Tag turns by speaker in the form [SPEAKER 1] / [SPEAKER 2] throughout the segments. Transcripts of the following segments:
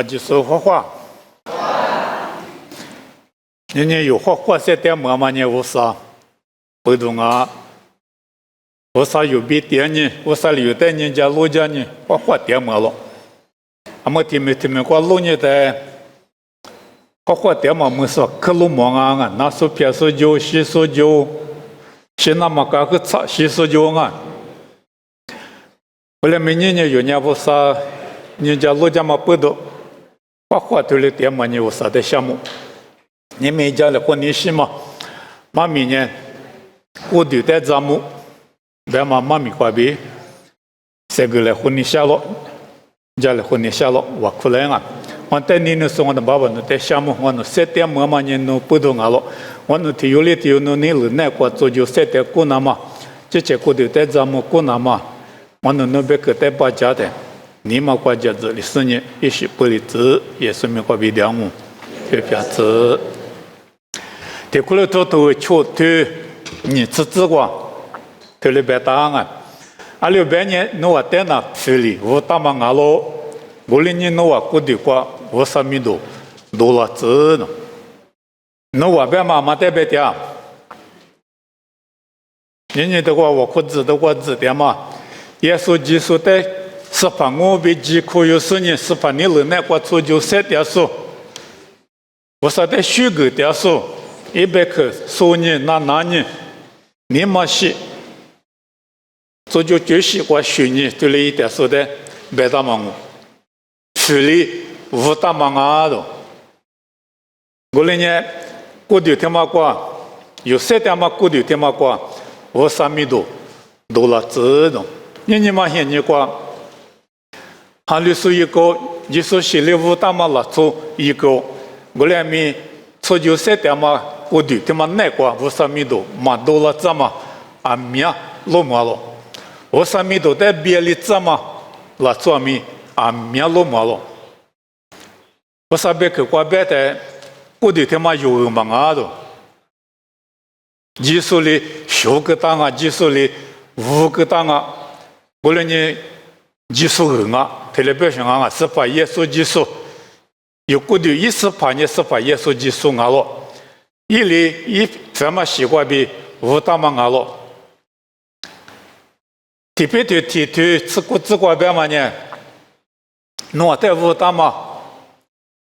[SPEAKER 1] 就是画画。人家有画些点么嘛呢？无啥，不懂啊。无啥有比点呢？无啥有的人家老家呢？画点么了？俺们听没过老年的画点么？没说克鲁芒啊，那说偏说就西说就，是那么个个差西说就啊。后来每年呢，有年无啥，人家老家嘛不懂，画对了点么呢？无啥的项目。你们家的婚礼是吗？妈咪呢？我对待咱们，别妈咪挂边，这个来婚礼下了，家来婚礼下了，我可能啊，我带你那时候我的爸爸那在项目，我那7点么嘛呢？那不懂啊了，我那体育里头那你了那个做就7点过那么，这些过对待咱们过那么，我那边个带把家的，你嘛挂家子里是呢，也是不离子，也是没挂边两目，就这样子。这过来都求对你自己个，对了别答案。阿六百年侬话在那处理，我打嘛阿罗，50年侬话过的话，我啥米多了子呢？侬话别嘛在别点，人家的话我可知的话知点嘛，耶稣基督的是把我被疾苦有事呢，是把你了那个做就7点数，我说的虚构点数。100克收你那你，你嘛是，这就就是我学你对了一点说的，别打忙我，处理无打忙啊都。我那年过丢天嘛过，有7点嘛过丢天嘛过，我3米多了子的，你嘛现你过，还有说一个，你说心里无打嘛了做一个，我那米做就7点嘛。我对他们那个我3米多，嘛多了怎么啊米落马了？我3米多在别里怎么了做米啊米落马了？我说别去过别的，我对他们有忙啊都，技术里学个当啊，技术里5个当啊，我那你技术人啊，特别想啊，是把耶稣技术，有过的意思把你是把耶稣技术啊了。一里一怎么习惯比无大嘛阿罗，特别对吃过吃过别嘛呢？侬在无大嘛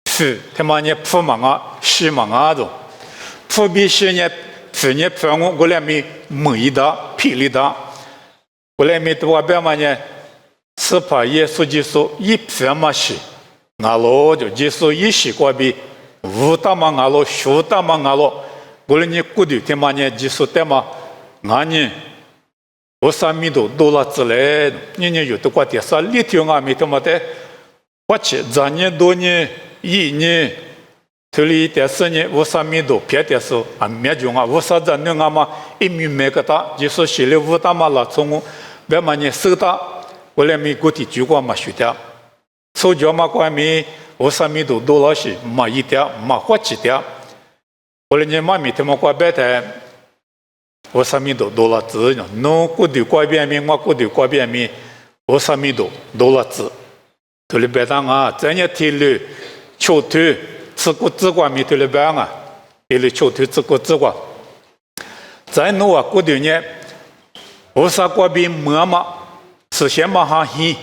[SPEAKER 1] 是他妈呢铺嘛啊西嘛啊都，铺比西呢去呢铺我来没一的霹雳的，我来没多别嘛呢？是怕耶稣基督一怎么西阿罗就耶稣一习惯比。无大嘛阿罗，学大嘛阿罗，我们你过去天嘛呢，技术的嘛，俺呢，我3米多了之类，人家有的话的啥里头啊，没他妈的，我去3年多年1年，头里的4年我3米多，别的是啊没用啊，我啥子那个嘛1米没个大，就是心里无大嘛了，从我别嘛呢手大，我来没过去就过嘛学的，手脚嘛关没。我3米多了些，嘛一点，嘛活几点。后来你妈咪他们过别的，我3米多了子呢。侬过丢过边面，我过丢过边面，我3米多了子。头里别当啊，咱也体力、球腿、吃过吃过面头里边啊，体力、球腿吃过吃过。咱侬啊过丢呢，我啥过边么嘛，是先嘛哈hin，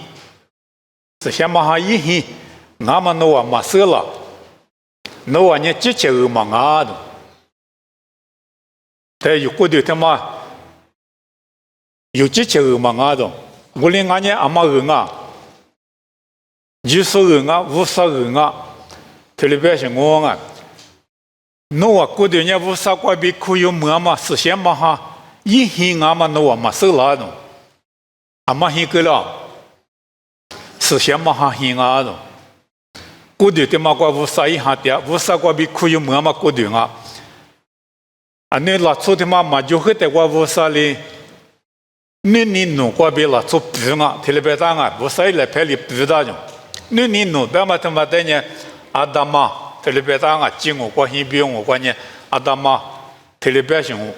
[SPEAKER 1] 是先嘛哈一hin。俺们那话没事了，那话呢机器人嘛啊的，但有过的他妈有机器人嘛啊的，我连俺呢阿妈人啊，20人啊，50人啊，特别是我啊，那话过的呢50块币可以么嘛，是先嘛哈，一天俺们那话没事了的，阿妈先个了，是先嘛哈先啊的。过去他妈过50一下点，50块币可以么嘛过去啊？啊，你拉出他妈嘛就会得过50哩，你弄过比拉出比啊，特别大啊，50来拍里比大种，你弄别嘛他妈的呢，阿达嘛特别大啊，进我过先比我过呢，阿达嘛特别行我，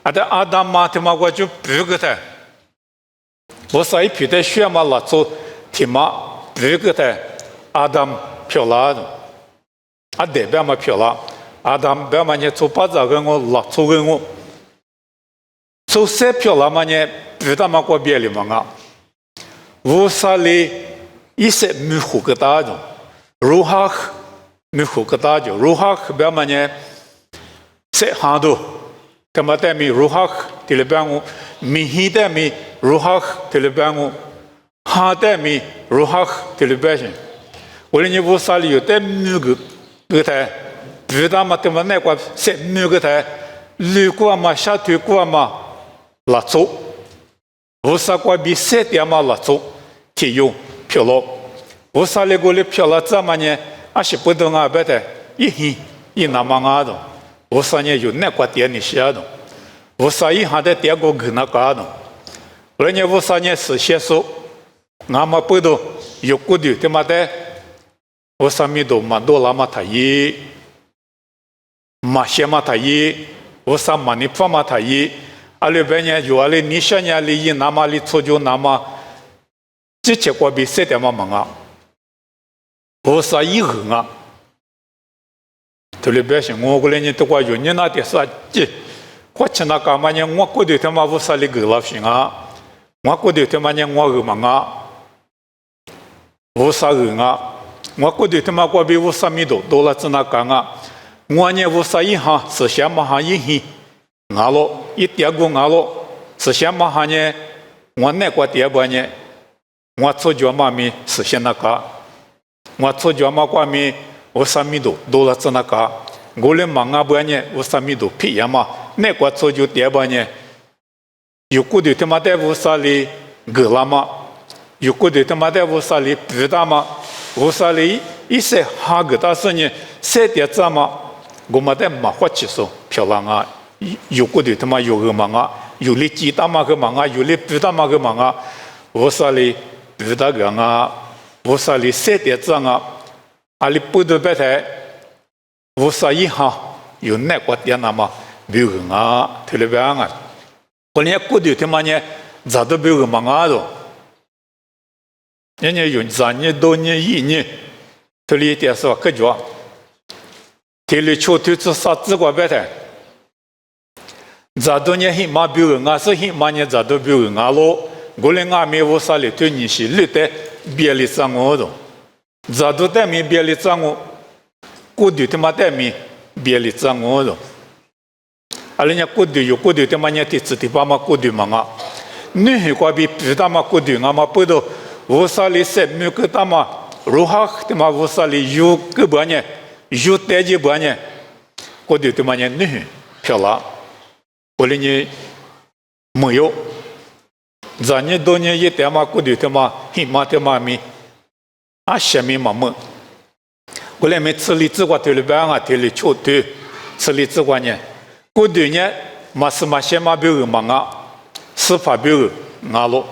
[SPEAKER 1] 阿达嘛他妈过就比个他，我1批的血嘛拉出他妈比个他，阿达。漂亮的，代表嘛漂亮，他们表嘛呢做把这个我拉做个我，做些漂亮嘛呢，不但嘛过别的嘛啊，无啥哩一些没胡个大种，如何没胡个大种，如何表嘛呢，些很多。他们在米如何提了帮我，米希在米如何提了帮我，哈在米如何提了帮人。我们无啥理由在米个台，不但嘛他们那个是米个台，路过嘛下腿过嘛拉走，无啥个比谁点嘛拉走，体用漂亮，无啥哩个哩漂亮怎么呢？还是不懂啊，别的一那么啊的。无啥呢？有那个点你写的，无啥一下的点个跟那个的，人家无啥呢是写书，俺们不都有顾虑的嘛的，无啥米都蛮多那么他一，马些嘛他一，无啥嘛你怕嘛他一，阿里边呢有阿里你想呢里那么里出就那么，这结果比谁的嘛忙啊，无啥一横啊。特别是我个人呢，都话有你那点啥子，我去那干嘛呢？我过去他妈无啥哩个老行啊，我过去他妈呢，我个忙啊，无啥人啊，我过去他妈过比无啥米多了，只那干啊，我呢无啥一行是想嘛行一行，俺咯一点过俺咯，是想嘛行呢，我那个点半呢，我出脚嘛咪是想那个，我出脚嘛过咪。无啥米多了，只那个，我连忙啊不呢，无啥米多皮呀嘛，那个做就点吧呢，有过的他妈的无啥哩个了嘛，有过的他妈的无啥哩不大嘛，无啥哩一些哈个大事呢，谁点子嘛，我们的嘛花起手漂亮啊，有过的他妈有个忙啊，有哩鸡蛋嘛个忙啊，有哩不大嘛个忙啊，无啥哩不大个啊，无啥哩谁点子啊。阿里不得白台，无啥一行有那个点那么没有人啊，特别安啊。我连过去他妈呢，咋都没有人忙啊都。人家有3年、多年、1年，这里点是吧？可叫，这里秋天是啥子个白台？咋都呢？很嘛没有人啊，是很嘛呢？咋都没有人啊咯？我连阿没无啥哩对你是绿的，别哩上我都。咋都带米别哩脏我，过去他妈带米别哩脏我了。阿人家过去有过去他妈呢，第四第八嘛过去嘛啊，你还怪比不大嘛过去俺嘛不都无啥哩生没个大嘛，如何他妈无啥哩有个半呢，有带几半呢，过去他妈呢你漂亮，我哩呢没有，3年多年一点嘛过去他妈很嘛他妈米。啊，下面嘛么？我来没吃里子瓜头里边啊，头里秋头吃里子瓜呢。过去呢，嘛是嘛先嘛别人忙啊，司法别人啊咯。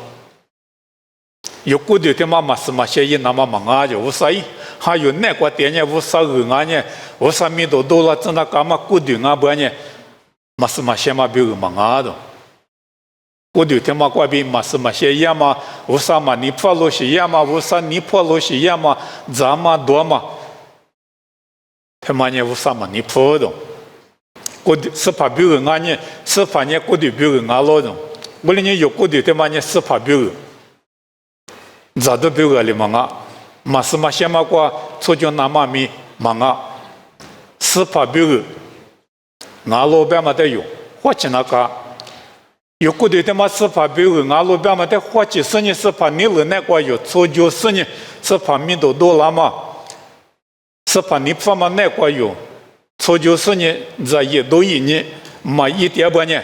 [SPEAKER 1] 有过去的嘛是嘛先一那么忙啊，就无啥意。还有那个点呢，无啥人啊呢，无啥米多了，真的干嘛过去啊不呢？嘛是嘛先嘛别人忙啊的。过去他妈怪比嘛是嘛些样嘛，无啥嘛你破罗些样嘛，无啥你破罗些样嘛，咋嘛多嘛，他妈呢无啥嘛你破的，过去是怕别人啊呢，是怕呢过去别人啊老的，我哩呢有过去他妈呢是怕别人，咋都别人哩嘛啊，嘛是嘛些嘛个出就那嘛咪嘛啊，是怕别人，俺老板嘛都有，或者那个。有过去他妈是怕别人啊，路边嘛在花几十年是怕你了那个有错90年是怕米多了嘛，是怕你怕嘛那个有错90年这也都1年嘛1点半年，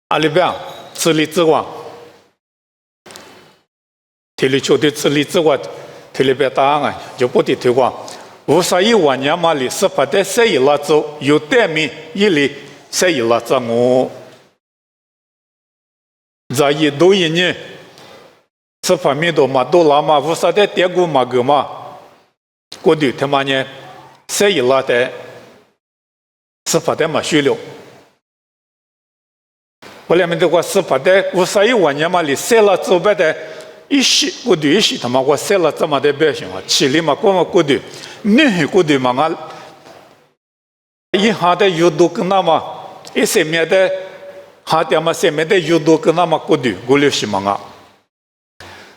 [SPEAKER 1] 阿里边吃里子瓜，体里球队吃里子瓜，体里边答案就不得推广，无啥1万年嘛里是怕在谁一拉走有带米一里。谁一拉脏我？这一都1年，这方面都嘛都拉嘛，无啥的点过嘛个嘛，过去他妈呢，谁一拉的，是发的嘛学了。我俩们这个是发的，无啥1万年嘛里谁拉走白的，一时过对一时他妈我写了这么的表现啊，起里嘛过么过对，你是过对嘛啊？一下的有多跟那么一些面的，下点嘛些面的有多跟那么过对，我就是嘛啊。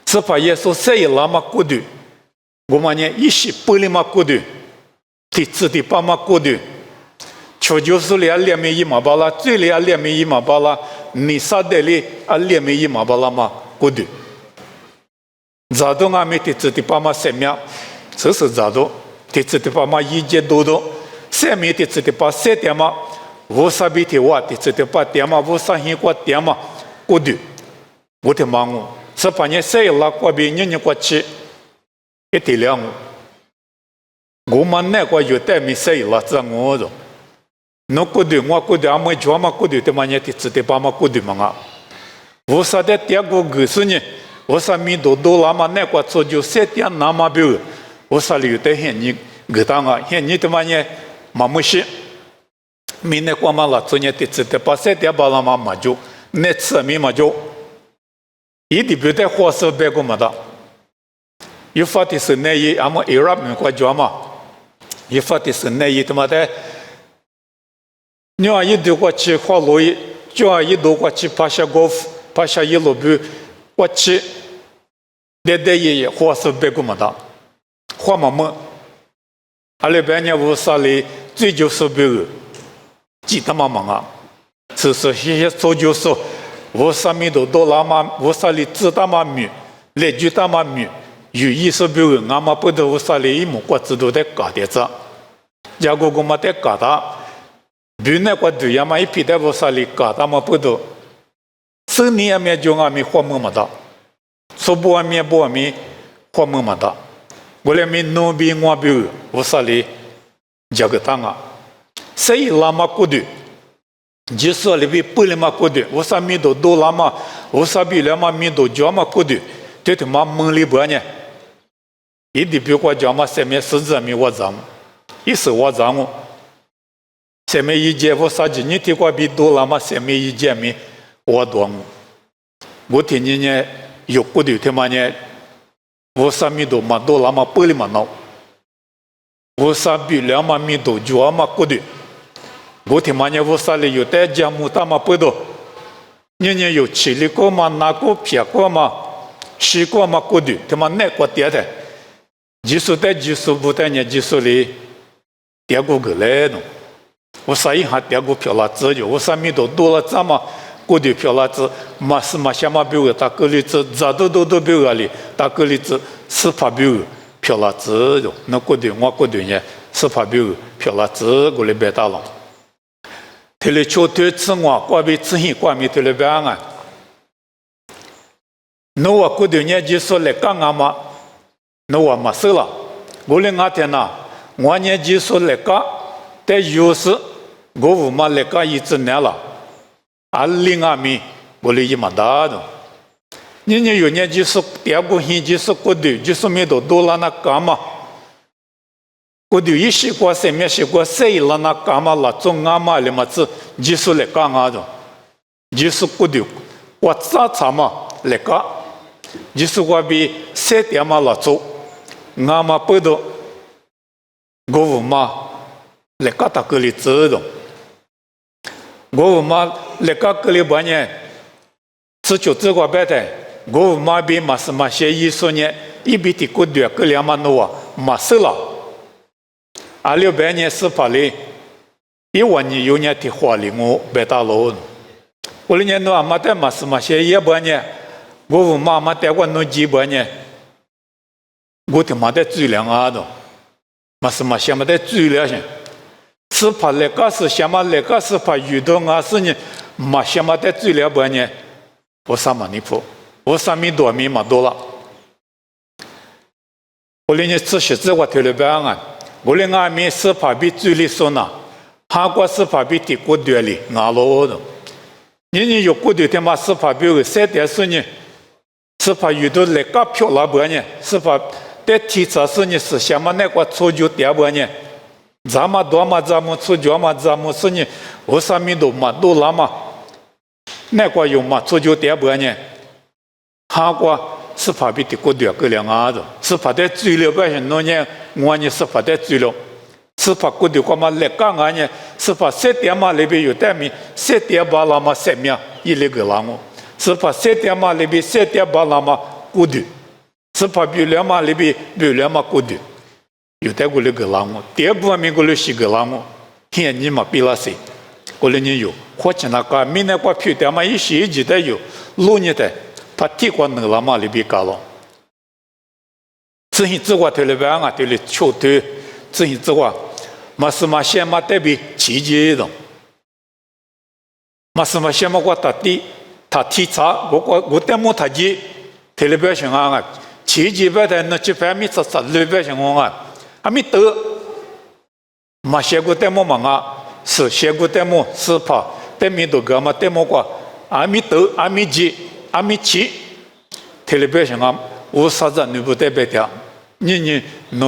[SPEAKER 1] 是把耶稣写了嘛过对，我们呢一时不里嘛过对，第四第八嘛过对。求就是里2米1马巴拉，最里2米1马巴拉，你啥的里2米1马巴拉嘛，过的。咋都俺们第四第八嘛3秒，这是咋都第四第八嘛1节多多，3米第四第八3点嘛，50比第5第四第八点嘛，50过点嘛，过的。我的妈我，是把你谁拉过比你过去，一点2，我们那个有带米谁拉这我的。no kudu ngwa kudu amai joma kudu te manya ti tsite pa ma kudu manga vosa de tiago gusunye vosa mi do lama ne kwa tsoju setia nama bu vosa liu te henni gutanga henni te manya mamushi mi ne kwa mala tsonya ti tsite pa setia balama maju ne tsami maju idi bu te khoso be go mada yufati se ne yi ama irab mi kwa joma yufati se ne yi te mate你要一度过去花路，就要一度过去爬下高夫，爬下一路步，过去，带爷花是别个么的，花么么，阿拉半年无啥哩，最就是别个，记得嘛嘛啊，是些做就是无啥米多拉嘛，无啥哩知道嘛米，来就大嘛米，有意思别个，俺们不得无啥哩一木瓜子都在搞点子，家个我们在搞的。比那个对呀嘛，一批的不啥哩搞，他们不都，生年面就俺们花么么的，说不俺们不俺们花么么的，我来们农民我比不啥哩，这个当啊，谁拉嘛过的，就是里边不里嘛过的，我啥米都拉嘛，我啥比了嘛米都叫嘛过的，这他妈蒙里不呢？一地比我叫嘛上面40米我涨，一是我涨我。前面一节我啥子？你听过比多了吗？前面一节没我多我听你呢有过的他妈呢，我啥米多嘛多了嘛不里嘛闹，我啥比2嘛米多就嘛过的，我听嘛呢我啥里有带家母他嘛不多，你呢有吃里过嘛拿过撇过嘛，吃过嘛过的，他妈那过点的，就是带就是不带呢就是里点过个来弄。我啥一下点过票了子就，我啥米多了这么过的票了子，嘛是嘛下嘛比我大个例子，咋都比我哩，大个例子是怕比我票了子就，那过的我过的呢是怕比我票了子过来别打了。他来求对此我过比自己过米他来别啊，那我过的呢就说来干啊嘛，那我嘛是了，我来哪天呐，我呢就说来干。但有时我嘛来个一直年了，另外面我来一么大的，你有年就是第二个星就是过的，就是没多了那干嘛？过的一些过三面些过谁了那干嘛了？中阿嘛了嘛子就是来干啊的，就是过的，我咋嘛来个，就是我比3点嘛了做，阿嘛不多，我嘛。来个大个里知道，我嘛来个个里半年，只就这个白的，我嘛比嘛是嘛些艺术呢，一比的个对个两嘛多啊，嘛是了，6半年是法哩，1万年有年的花哩我白大楼，我哩年多嘛的嘛是嘛些1半年，我嘛带过弄几半年，我他妈的质量啊都，嘛是嘛些嘛的质量些。是怕那个是什么？那个是怕遇到啊是呢，嘛什么的最了不呢？我啥嘛你破，我啥米多米嘛多了。我连你吃些子我推了不啊？我连俺们是怕比最里说呢，韩国是怕比地国多哩，俺老的。你有国的他妈是怕比我3点是呢，是怕遇到那个漂亮不呢？是怕在提车是呢是什么那个错就点不呢？咱们多嘛，咱们出脚嘛，咱们是呢，我啥米多嘛，多了嘛，那个有嘛，出就点不呢？哈过司法比的过掉个两阿子，司法的追了百姓多年，我呢司法的追了，司法过掉过嘛来讲啊呢，司法7点嘛里边有代名7点8啦嘛7名一那个啦么，司法7点嘛里边7点8啦嘛过掉，司法比2嘛里边比2嘛过掉，有代过那个啦么，第二部分面过了是个啦么，现你嘛比了谁？过了年有，或者那个明年过票的嘛一时一直的有，6年的。他提过那个嘛里边搞了，之前做过头了边啊，头了桥头，之前做过，嘛是嘛先嘛代表奇迹的，嘛是嘛先嘛过打的，他提查我带木他机，头了边上啊，奇迹边的那几方面是了边上啊，还没得，嘛先过带木忙啊，是先过带木是怕带没得个嘛带木过，还没得还没急。阿米奇，特别表现啊，我啥子你不代表掉，你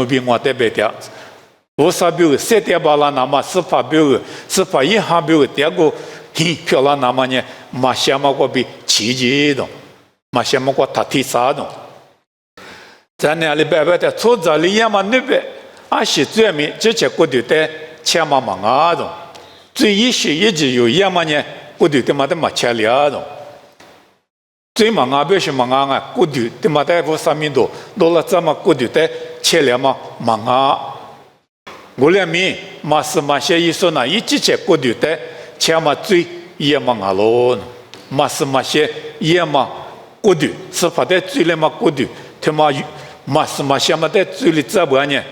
[SPEAKER 1] 比我代表掉，我啥表7点8啦，那么司法表司法银行表第二个很漂亮，那么呢，马下嘛个比奇迹的，马下嘛个他提啥的，在那里白白的出这里也嘛那边，阿是最面之前过的在钱嘛忙啊的，最一些一直有也嘛呢，过的他妈的嘛钱了的。最忙啊，表示忙啊，过度，他妈在乎上面多，多了这么过度的，切了嘛忙啊。我俩面嘛是嘛些意思呢，一直切过度的，切嘛最也忙啊咯，嘛是嘛些也嘛过度，是发的最了嘛过度，他妈嘛是嘛些嘛在最里这不呢，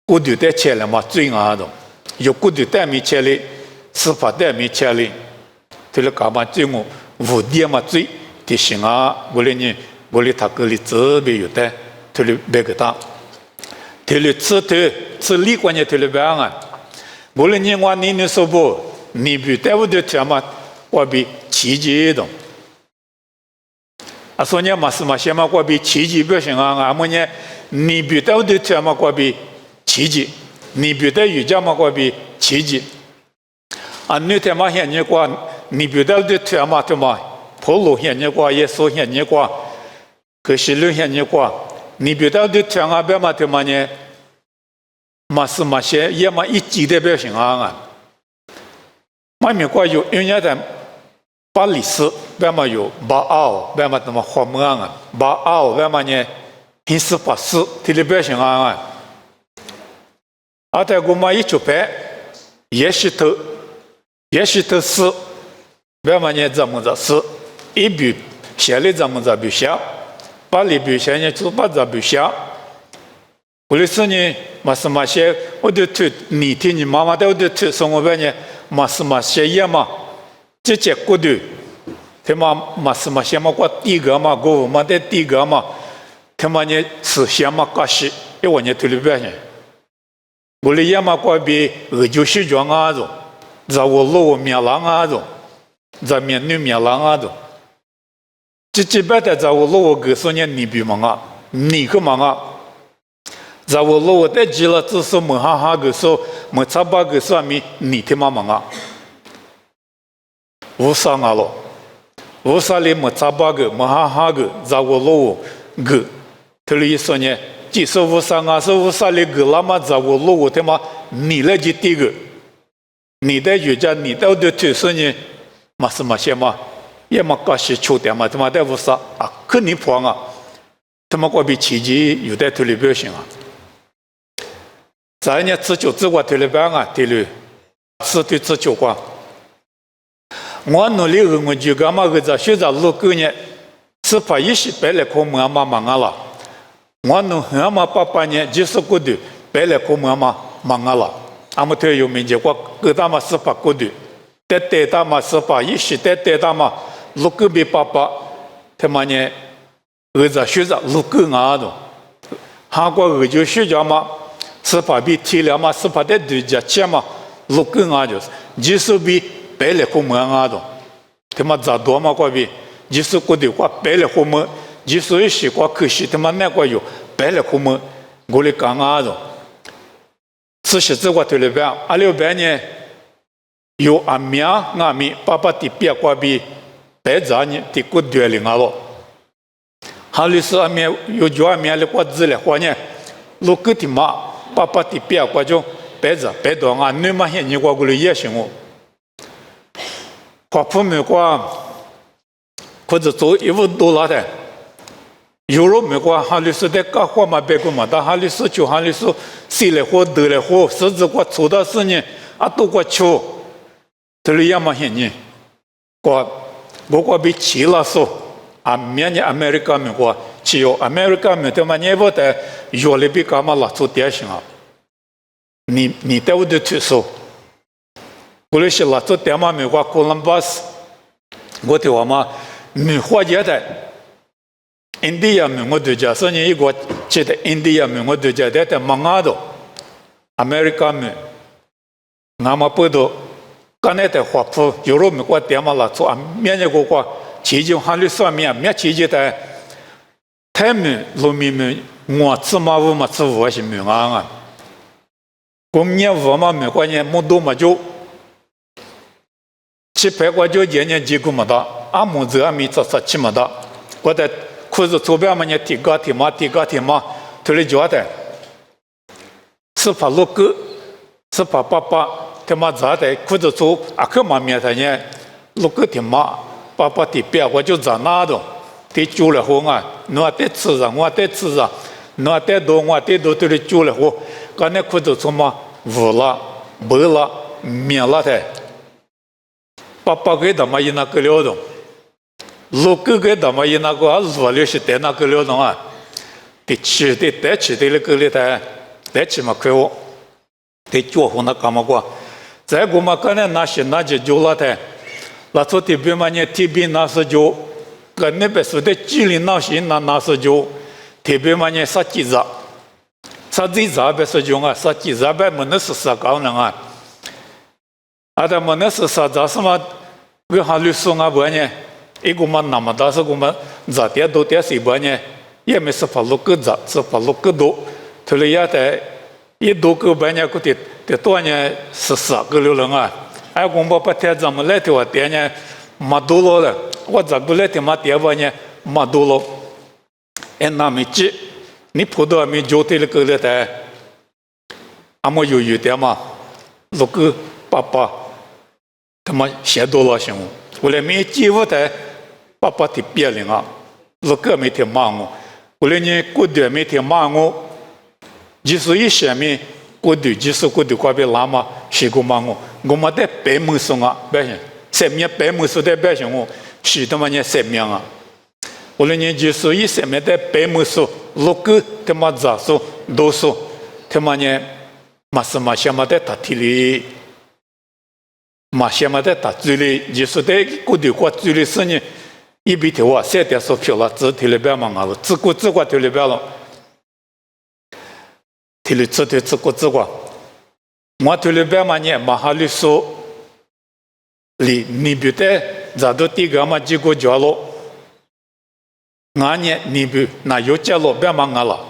[SPEAKER 1] 过度的切了嘛最啊的，有过度的没切哩，是发的没切哩，他了干嘛最我无点嘛最。提醒啊，我哩他个里这边有的，他哩别个大，他哩吃李关键他哩别啊，我哩我你说不，你比带我的天嘛，我比奇迹的，啊说你嘛是嘛先嘛我比奇迹不行啊，么呢，你比带我的天嘛我比奇迹，你比带瑜伽嘛我比奇迹，啊你天嘛现你过，你比带我的天嘛对吗？普鲁现你过，耶稣现你过，可是路现你过，你别到的天啊，别嘛他妈呢，嘛是嘛些也嘛一级的表现啊，嘛美国有人家在巴黎斯，别嘛有巴奥，别嘛他妈花木啊，巴奥别嘛呢，很是巴斯，这里表现啊，啊在我嘛一出牌，也是头是，别嘛呢怎么着是。一笔写的怎么着笔写，把里笔写呢就把这笔写。我的是呢，嘛是嘛写，我的腿你听你妈妈的我的腿送我边呢，嘛是嘛写也嘛，直接过的，他嘛是嘛写嘛过第一个嘛，我嘛的第一个嘛，他嘛呢是写嘛高西，一我呢腿里边呢，我的也嘛过比就是装啊种，在我路面浪啊种，在面女面浪啊种。这基本的在我路个说呢，你比忙啊，你个忙啊，在我路的记了，只是么哈哈个说，么差八个说明你他妈忙啊，无啥啊咯，无啥哩么差八个么哈哈个，在我路个，他哩说呢，即使无啥啊，是无啥哩个，那么在我路他妈你来就第一个，你的瑜伽，你的腿说呢，嘛是嘛些嘛。也嘛搞些秋天嘛，他妈在屋啥啊？肯定破啊！他妈过比奇迹有在头里表现啊！咱呢自救自我头里边啊，对了，是对自救过。我努力我就干嘛个在学着路过呢？是把一些白来科目啊忙啊了。我努俺嘛8年就是过的白来科目啊忙啊了。俺们队有民间过，各大嘛是把过的，带大嘛是把一些带大嘛。路个比爸爸，他妈呢，儿子学着路个啊的，韩国儿就学着嘛，是把比体了嘛，是把的对家钱嘛，路个啊就是，就是比白来户门啊的，他妈咋多嘛过比，就是过的过白来户门，就是一些过可惜他妈那个有白来户门，我来讲啊的，这些这个对了边，阿六边呢，有阿娘阿咪爸爸的别过比。白杂呢，的过对了啊咯，哈律师阿面有叫阿面的过子了，或呢，如果的嘛，爸爸的别过就白多啊，你嘛现你过过来也行哦。花普没过，或者做$1多的。有了美国哈律师在搞货嘛，别个嘛，但哈律师就哈律师谁来货得来货，甚至过出到事呢，啊都过求，这里也嘛些呢，我被气了说，啊，明年美国美国只有美国美，他妈你不得越来比干嘛拉出点行啊？你带我的去说，我那些拉出点嘛美国哥伦布斯，我的话嘛，美国也的。印第安民我对家，所以一个记得印第安民我对家，但忙啊都，美国民，那么不多，刚才的花普，有了美国点嘛了，做缅甸国家，其中哈律上面，缅其实的，他们农民们，我吃嘛我嘛吃我是民啊，公年我嘛美国人么多嘛就，700块就一年几个么的，阿么子阿米做7么的，我的。可是左边嘛，你提高，头里觉得是怕路过，是怕爸爸他妈咋的？可是做阿克嘛面他呢，路过他妈爸爸的边我就在那种，得住了后啊，我得吃上，我得吃上，我得多，头里住了后，刚才可是做嘛无了、没了、灭了的，爸爸给他妈一那个了的。路过个他妈一那个路里是在那个了东啊，得吃的那个里头，得吃嘛可以，得做好那干嘛过？再过嘛可能那些那就做了的，那做的别嘛你特别那是就，跟那边说的距离那些那是就，特别嘛你杀鸡子别是就啊，杀鸡子别么那是杀高人啊，啊他们那是杀咋什么？为哈律师啊不呢？一个嘛那么大是个嘛，咋点都点谁不呢？也没是怕路个咋，是怕路个多。头里也在一多个半年个的多年14个流人啊，哎，我们把天怎么来的话点呢？没多了，我咋个来的嘛点吧呢？没多了，哎，那没急，你碰到没就对了个了的，俺们有点嘛，路个爸爸他妈写多了行。我来没机会的，爸爸的别人啊，如果没听骂我，我来呢过段没听骂我，就是一些面过段，就是过段过别拉嘛，是个骂我们在白门上啊，百姓，上面白门上的百姓我，是他妈呢上面啊，我来呢就是一上面的白门上，如果他妈咋说，多说，他妈呢，嘛是嘛什么的他提里。马先嘛在打嘴里，就是在过的过嘴里是呢，一笔头啊，3点数票了，只提了别忙了，自过提了别了，提了自过，我提了别嘛呢，马哈律师里你别的咋都第个嘛几个角落，俺呢你别那有角落别忙了，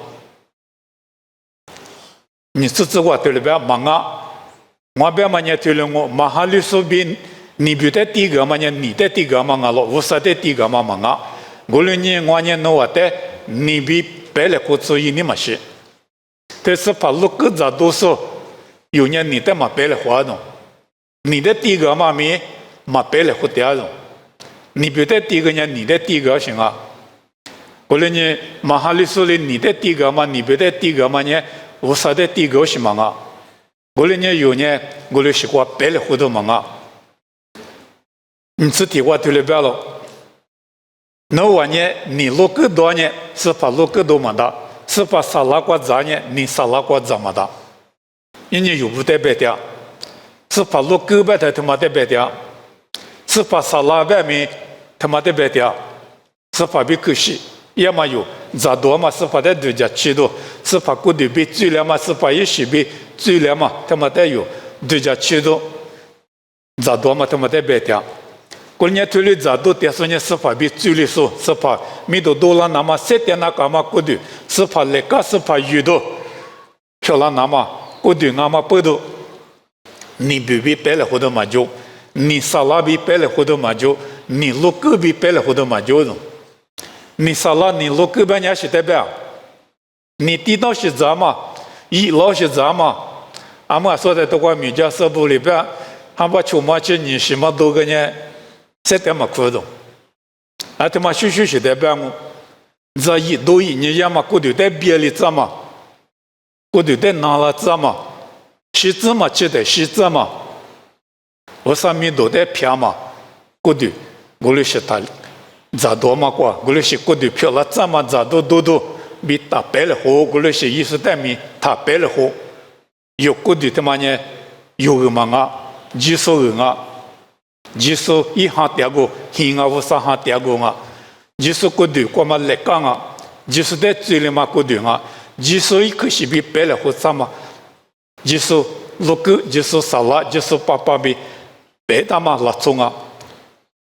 [SPEAKER 1] 你自过提了别忙啊。我别嘛呢，对了我马哈律师比你比的第一个嘛呢，你的第一个嘛了，我啥的第一个嘛啊，我了呢我呢我的你比别了个注意你嘛是，但是把路个咋都说，有呢你的嘛别了活动，你的第一个嘛没嘛别了活点动，你比的第一个呢，你的第一个行啊，我了呢马哈律师里你的第一个嘛，你比的第一个嘛呢，我啥的第一个是嘛啊。我呢有呢，我的习惯白了活动忙啊，你只提过对了白了。那我呢，你录更多呢，是把录更多么的，是把沙拉瓜杂呢，你沙拉瓜杂么的，人家有不得白的，是把录更白的他妈的白的，是把沙拉外面他妈的白的，是把比可惜。也嘛有，咋多嘛是把在度假去多，是把过度比最了嘛是把一些比最了嘛，他妈的有度假去多，咋多嘛他妈的白掉，过年推理咋多点说呢是把比最了说，是把米多了那么7点那干嘛过度，是把那个是把鱼多，漂亮那么过度那么不多，你比白了好多嘛就，你沙拉比白了好多嘛就，你路个比白了好多嘛就。你啥了？你路根本也是代表，你地道是咋嘛？一老是咋嘛？俺们说的都关米家社部里边，还把出马去你什么多个呢？这点么苦的，啊他妈是代表我，这一多一你要么过头在别里咋嘛？过头在哪了咋嘛？是怎么记得是怎么？我上面都在票嘛，过头我们是他咋多嘛过，我们是过头票了怎么咋多比打白了好，我们是意思代表打白了好，有过头他妈呢有个嘛啊，几十人啊。即使一行第二个，行啊，我三行第二个啊，即使过头过嘛来讲啊，即使在嘴里嘛过头啊，即使一口是比白了或啥嘛，即使六个，即使啥啦，即使爸爸比白大嘛拉中啊，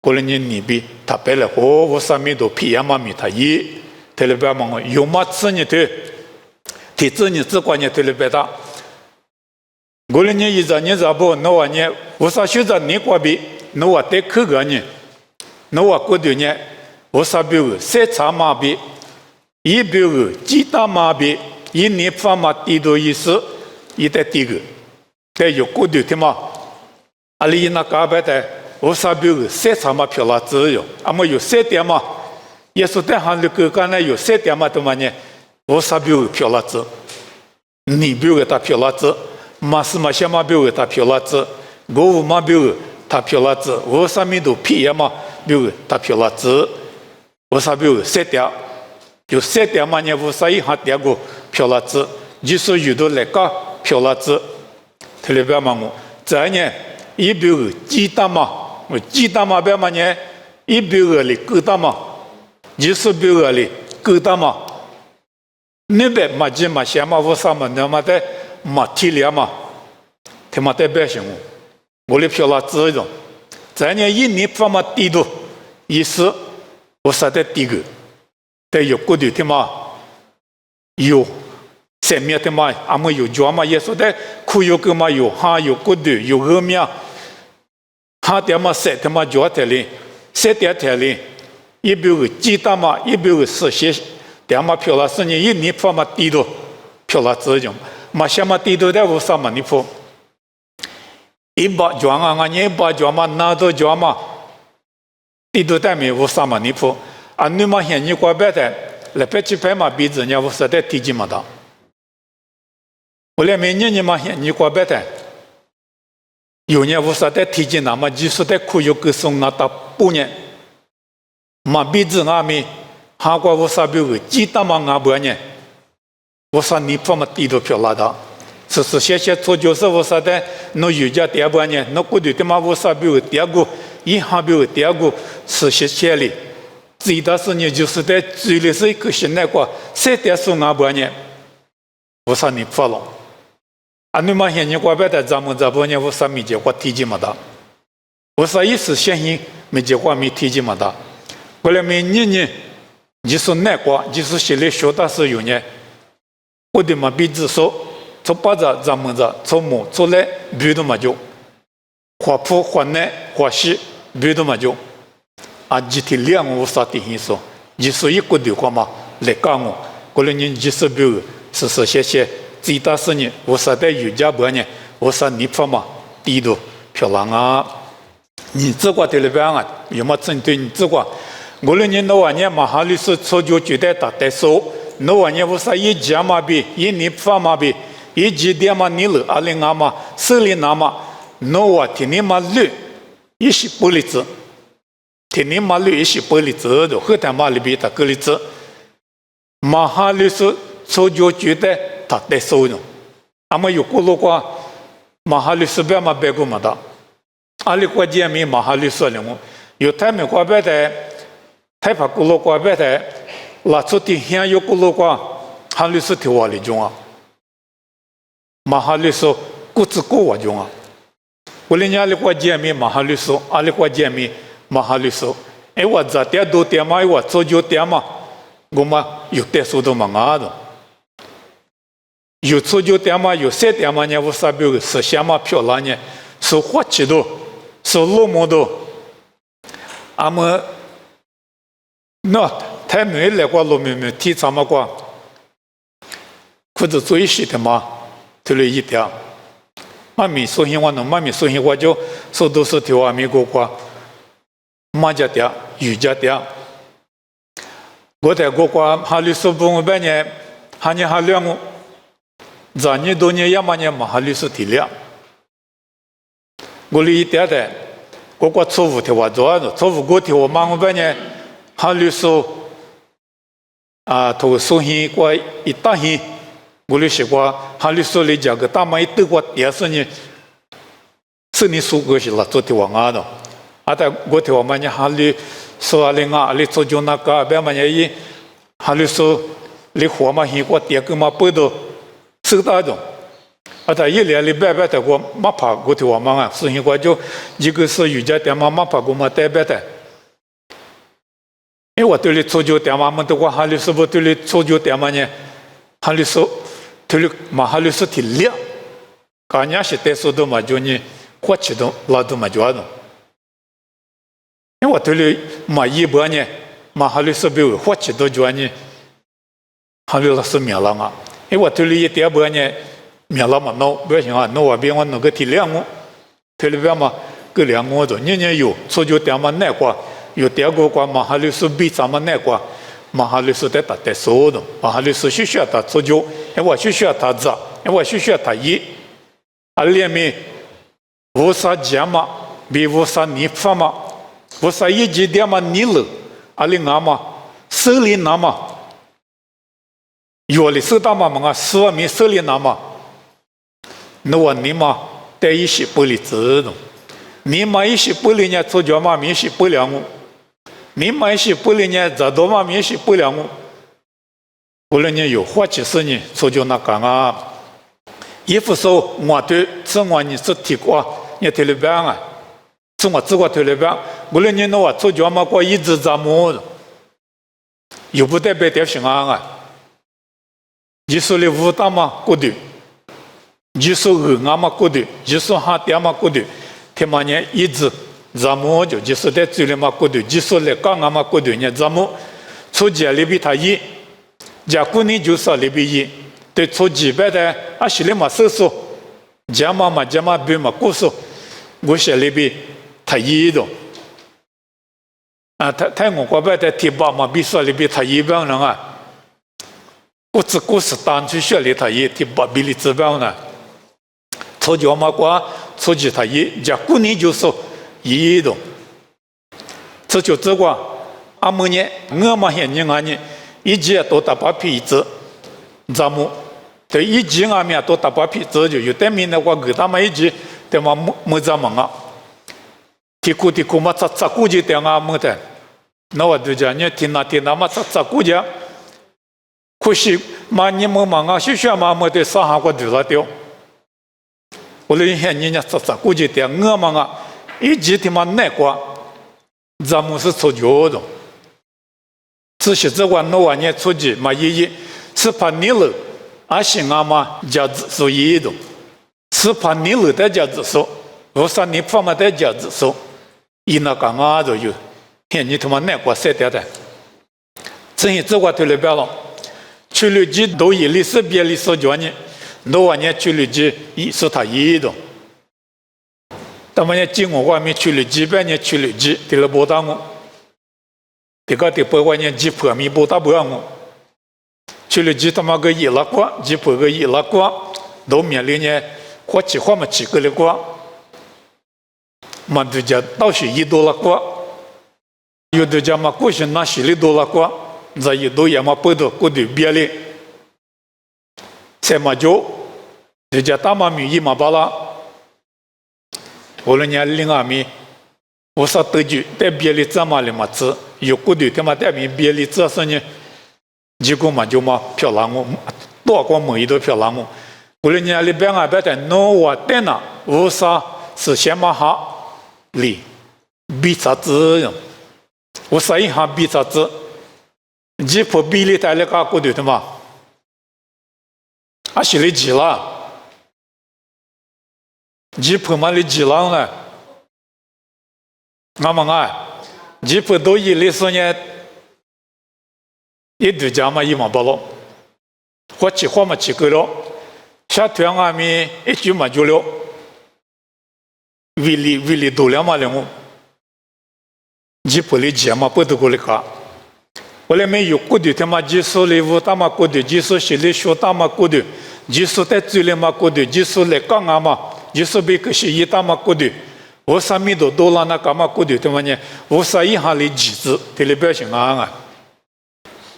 [SPEAKER 1] 过了年你比他白了或我上面都皮呀嘛米他一，特别白嘛有嘛子呢的，体质呢只管呢特别白大，过了年一张年咋不，那玩意我啥学着你过比。那我得去个呢，那我过头呢，我啥比如三叉马比，一比如鸡蛋马比，一年发嘛地多意思，一得第个，但有过头的嘛，阿里那嘎巴的，我啥比如三叉马漂拉子哟，阿么有三点嘛，也是在行里个干呢有三点嘛的嘛呢，我啥比如漂拉子，你比如他漂拉子，马是嘛些嘛比如他漂拉子，我嘛比如。他漂拉子，我上面都皮呀嘛，比如他漂拉子，我啥比如三点，有三点嘛呢，我啥一行第二个漂拉子，就是有的来个漂拉子，特别嘛我，这呢，一比如鸡蛋嘛，我鸡蛋嘛别嘛呢，一比如里狗蛋嘛，就是比如里狗蛋嘛，那边嘛鸡嘛虾嘛我啥嘛那么的嘛体力嘛，他妈代表什么？我的漂拉子种，咱呢一年发嘛地多，意思我啥的第个，但有过头的嘛，有前面的嘛，俺们有脚嘛，也说的苦有个嘛有哈有过头有后面，哈点嘛塞的嘛脚的哩，塞点的哩，一比如鸡蛋嘛，一比如是些点嘛漂拉子呢，一年发嘛地多，漂拉子种，嘛些嘛地多的我啥嘛你破。一把脚啊，一把脚嘛，拿到脚嘛，地都带没我啥嘛你破，啊你嘛现你过白的，来白去白嘛鼻子呢我实在提起嘛的，我来每年你嘛现你过白的，有年我实在提起那么就是在苦有个送那到半年，嘛鼻子啊没，韩国我啥比如鸡蛋嘛啊不呢，我说你破嘛地都漂拉的。是些做就是我说的，那有家第二半年，那过头的嘛我说比如第二个，一行比如第二个是些里，最大是呢就是在嘴里是一个现在个三点数啊半年，我说你发了，啊你嘛现你过别的咱们这半年我说没结果提及没的，我说一时相信没结果没提及没的，过来每年呢就是那个就是心里学的是有呢，我的嘛鼻子说。从把着咱们这从木出来，比都嘛就，花圃花内花西，比都嘛就，啊，集体两我啥的意思，就是一个的话嘛，来讲我，过来人就是比如是些，最大是呢，我啥的有家不呢，我啥你发嘛，地都漂亮啊，你这个的里边啊，有么针对你这个，我来人那玩意嘛，哈律师出就觉得打得手，那玩意我啥一家嘛比，一你发嘛比。一几点嘛你了，阿里阿嘛，手里拿嘛，那我天天嘛绿，一些玻璃子，天天嘛绿一些玻璃子的，后头嘛里边的玻璃子，马哈律师出就觉得他得收入，阿么有过路过，马哈律师别嘛别个嘛的，阿里国家没马哈律师了么？有他们国别的，他把过路国别的，拉出的现有过路过，哈律师条里中啊。马哈律师各自各我用啊，我连阿里国家没马哈律师，阿里国家没马哈律师，哎我这点多点嘛，我做就点嘛，我嘛有点数都嘛啊的，有做就点嘛，有三点嘛呢，我啥比如是什么漂亮呢？是花旗的，是落寞的，阿么那太没来过路面提咱们过，裤子最细的嘛，头了一点。妈咪说兴话呢，妈咪说兴话就说都是条阿米过过，马家的、雨家的。我在过过哈律师部半年，哈年哈两个，这年多年也嘛年嘛哈律师体谅。我里一点的，过过错误的话做啊，错误过的话忙我半年哈律师啊，头说兴过一大兴。我里说过哈律师里讲个大妈一对过也是你，是你说过去了做的话啊的，啊但我的话嘛年哈律。说阿里啊，阿里做就那个，别么样伊，哈里说，你活嘛，现过点个嘛，不都收到的，啊，他一年里白白的过，没怕过的话嘛啊，是现过就一个是瑜伽点嘛，没怕过嘛带白的，因为我对你做就点嘛，么的话哈里说不对你做就点嘛呢，哈里说对你嘛哈里说体谅，干伢是带说的嘛就你活起的拉的嘛就那种。因为我对你嘛一般呢，嘛哈律师比如活起都觉呢，哈律师免了啊。因为我对你一点半呢，免了嘛，那不行啊，那我别我弄个体谅我，对里边嘛个两我的，年年有，所以就点嘛难过，有点过过嘛哈律师比咱们难过，嘛哈律师在打在说的，嘛哈律师需要他做就，因为我需要他做，因为我需要他一，啊里面无啥讲嘛，比无啥你发嘛。我说一几点嘛你了，阿里俺嘛手里拿嘛，药里手打嘛嘛十万米手里拿嘛，那我你嘛带一些玻璃子的，你嘛一些玻璃呢做脚嘛一些不了我，你嘛一些玻璃呢这多嘛一些不了我，无论你有花几十年做脚那干啊，衣服说我对这我你是提过，你提了办啊。从我自个头里边，无论你那我做脚嘛过一直怎么，又不代表点平安啊。你说的武大嘛过的，你说二阿嘛过的，你说哈点嘛过的，他妈呢一直怎么就就是在嘴里嘛过的，你说的刚阿嘛过的呢怎么，出家里边他一，家过年就说里边一，对出几百的啊心里嘛收缩，家嘛家嘛别嘛过说，我写里边。他一的，啊，他我国外的提拔嘛，比说里边他一帮人啊，我只故事单去学里他一提拔比例指标呢，出脚嘛过，出去他一，家过年就说一的，这就这个，阿么呢，我嘛现人啊呢，一节都打把皮子，咱们对一节阿面都打把皮子就有对面的话，给他们一节，对嘛没咱们啊。提库嘛，咋估计点啊么的？那我就讲你听那嘛，咋估计？可惜嘛，你们嘛啊，学嘛么的，上海过丢了掉。我那些人家咋估计点我嘛啊，一直他妈难过，咱们是出脚的。只是这个那玩意出去嘛，是怕你了，而且俺嘛价值是一的，是怕你了的价值说，我说你怕嘛的价值说。伊那干嘛都有，现你他妈难过晒点的，这些这个头里边了，去了几都以历史别历史讲呢，那玩意去了几一是他一的，他们也进我外面去了几百年去了几，得了不打我，这个得百万年几破米不打不让我，去了几他妈个一拉过，几破个一拉过，都面临呢，或几花嘛几个了过。嘛，就讲到是$1过，有的讲嘛，过去拿$10过，这一都也嘛不得过的别的，才嘛就讲大嘛米一嘛巴拉，无论人另外米，我说得就在别的怎么了嘛子，有过的他妈在别的这是呢，结果嘛就嘛漂亮我，多过每一都漂亮我，无论人里边啊别的弄我在那，无啥是先嘛好。里比啥子？我说一下比啥子？你破比例带来个过的嘛？啊，是你几了？你破嘛你几了呢？俺们啊，你破都一历史呢？一对家嘛一毛不了，或起花嘛起够了，下团阿咪一句嘛就了，为了多了嘛了我，你不理解嘛不得过来卡，我来没有过的他妈技术里务他妈过的技术系里学他妈过的，技术在嘴里嘛过的，技术来讲啊嘛，技术被可惜一他妈过的。我啥米都拉那干嘛过的他妈呢？我啥一行里几字，这里表现啊！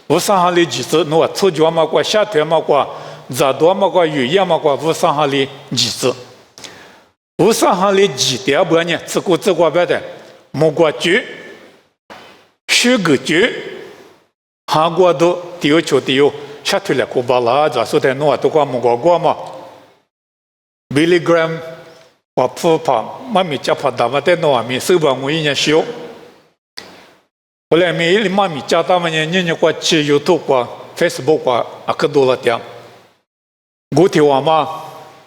[SPEAKER 1] 我啥行里几字，我出脚嘛过，下腿嘛过，咋多嘛过，语言嘛过，我啥行里几字？我啥行里几点半呢？自个别的，莫过句，虚个句，韩国都丢球丢，下腿来过巴拉，咋说的？我都过莫过嘛 ，milligram。我普怕妈咪家怕打嘛，在那咪手把我一年修。后来咪里妈咪家他们年过去 YouTube 过 Facebook 过啊，可多了点。我听我妈，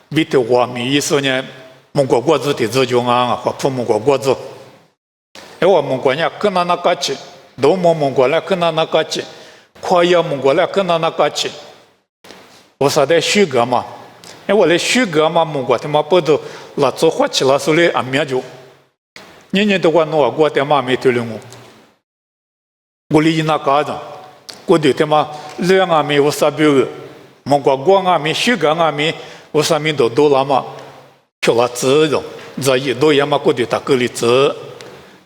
[SPEAKER 1] 比听我咪意思呢，蒙古国子的自就啊，或普蒙古国子。哎，我蒙古人跟那个去，都蒙古来跟那个去，跨越蒙古来跟那个去。我说的虚格嘛。哎，我来虚格嘛，蒙古他妈不都拉做花起拉手里阿面就，年都管我过他妈没对了我里那嘎子，我对他妈两阿没我啥标个，蒙古光阿没虚格阿没我啥面都拉嘛，漂拉子的，这一都也嘛过对他个里子，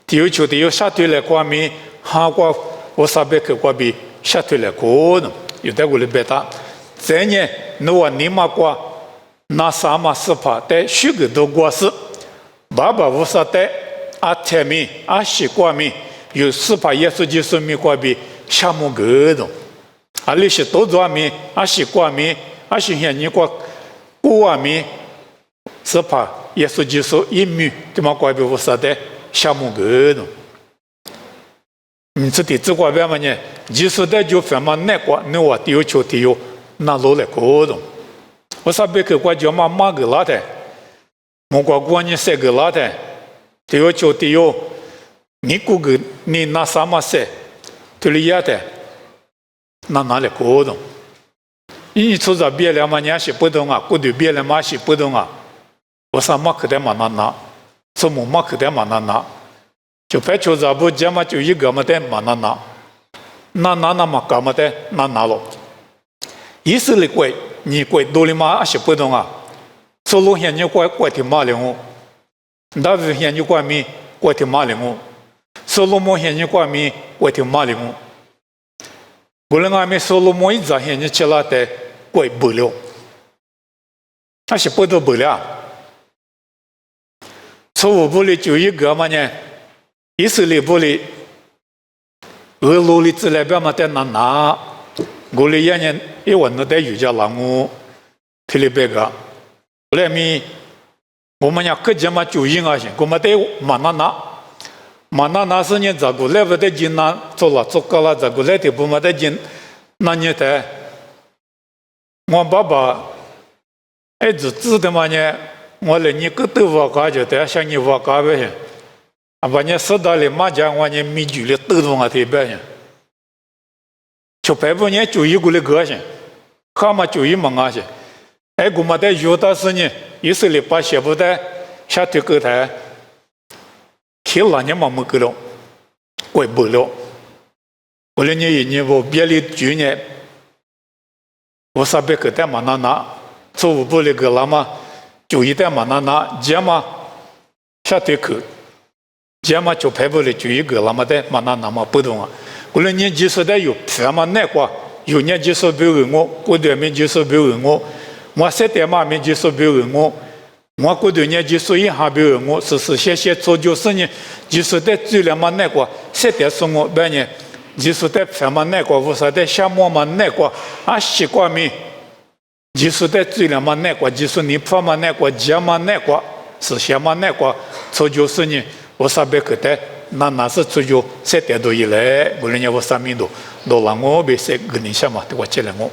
[SPEAKER 1] 第二球的有下对来过没，韩国我啥别个过比下对来过的，有的我里别打，这呢，我你嘛过。那啥嘛是怕在许个多国是，爸爸无啥在阿天米阿西瓜米有是怕耶稣基督米瓜比项目个的，阿里是多抓米阿西瓜米阿西现你瓜瓜米是怕耶稣基督一米对嘛瓜比无啥在项目个的，你这地这瓜边嘛呢？基督在就反嘛那瓜你话丢球丢那落来个的。我啥别个国家嘛马个拉的，蒙古国人塞个拉的，对有就对有，你估个你拿啥嘛塞，对了也的，那哪里搞懂？你出这别了嘛，你是不懂啊，过对别了嘛是不懂啊，我啥嘛可得嘛拿，什么嘛可得嘛拿，就白出这不讲嘛就一个嘛的嘛拿，那嘛干嘛的拿了，意思里贵。你贵多里嘛是不懂啊，走路现你怪挺麻烦哦，大部现你怪咪怪挺麻烦哦，走路么现你怪咪怪挺麻烦哦，不然俺们走路么一早现你起来的怪不了，那是不都不了，错误不里就一个嘛呢，以色列不里，俄罗里自来表嘛在拿。我里一年一问到在瑜伽栏目，菲律宾个，后来咪我们家各家嘛就应啊行，我们在马那是呢，这个来不得进那做了做高了，这个来的不嘛得进那年代，我爸爸儿子知道嘛呢，我来你个都我家就得像你我家呗行，啊把你死到里马家我呢米酒里都弄啊特别行。就白不年就一个的个性，看嘛就一门啊些，哎，我们在有的是呢，以色列把写不得下头个台，去了年嘛没个了，怪不了。我来年一年我别里去年，我啥别个带嘛拿，做五步的个了嘛，就一带嘛拿，这嘛下头个，这嘛就白不的就一个了嘛的嘛拿嘛不懂啊。我来年技术的有什么难过？有年技术比我，过对面技术比我现在嘛面技术比我过对年技术一下比我，是些做就是呢，技术的最了嘛难过，现在是我半年技术的什么难过，我说的项目嘛难过，啊习惯没，技术的最了嘛难过，技术你破嘛难过，节嘛难过，是些嘛难过，做就是呢，我说别个的。那是出就7点多以来，无论我啥名都让我别些个人想嘛，对我起来我。